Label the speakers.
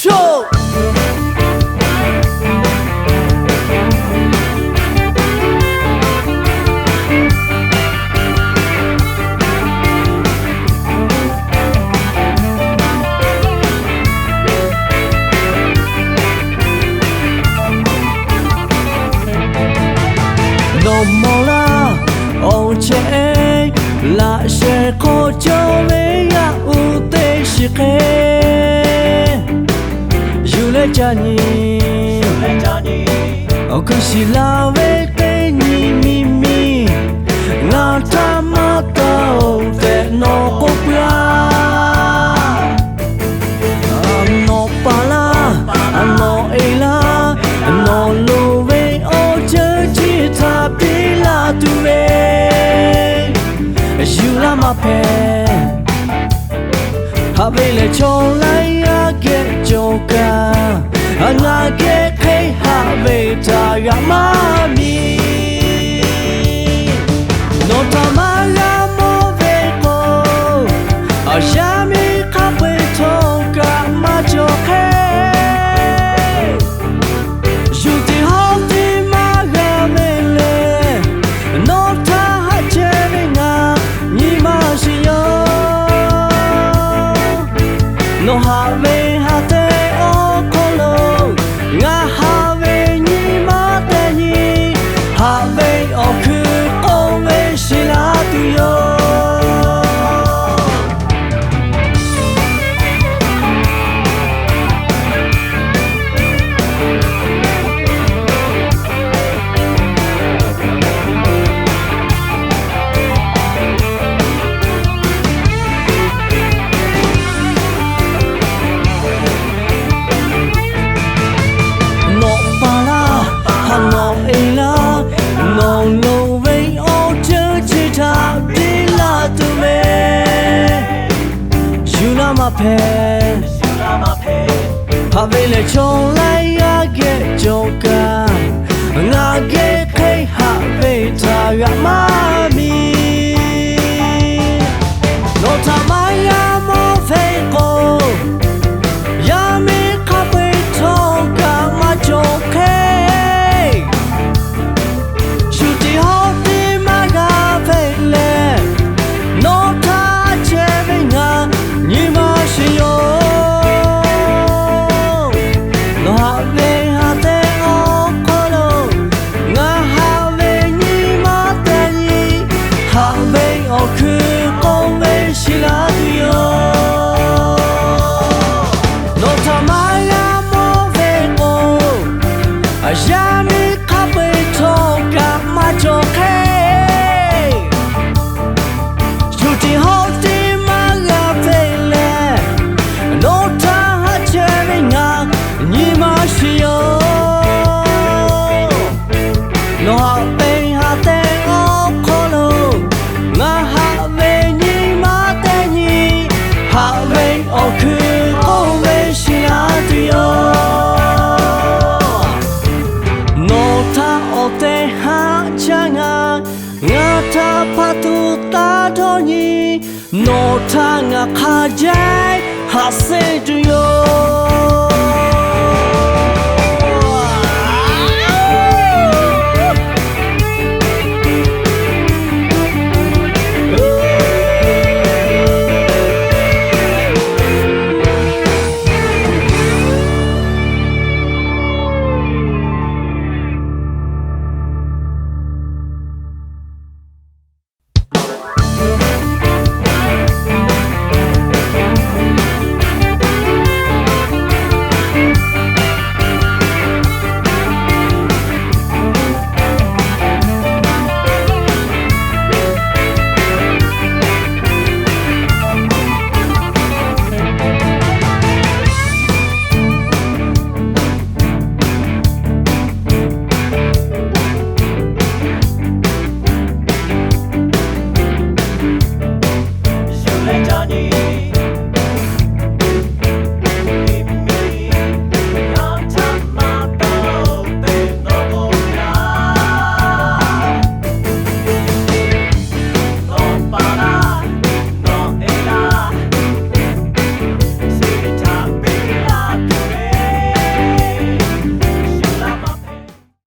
Speaker 1: show. No more la, oh che, la she ko jo me ya u te shi ke. You le jani, oh kushi la ve te ni mi mi, na ta ma ta o te no ko pra. No pala, no ela, no lo ve o che chi ta pi la tu ve. You la ma pe, ha ve le chong lai ya ke joka, nga ke khe ha ve ta ya ma mi. No ta ma la mo ve ko, a sha mi ka ve to ka ma jo ke. No have hate o kolo, nga have ni mate ni, have o ku o me shiratu yo. Ha ve le chong lai ya ke joka, nga ke khe ha ve ta ya ma mi. No ta ma ya mo ve ko, ya mi ka ve to ka ma jo ke. Shuti ho ti ma ga ve le, no ta che ve nga ni ma shi yo. Yami kape toka majoke, shuti hoti magavele, no ta hacheringa ni mashio, no habe hate o kolo, nga have ni mate ni, have oku ome shiratu yo. Te ha changa ngata patu ta doni no ta nga khajai ha se du yo.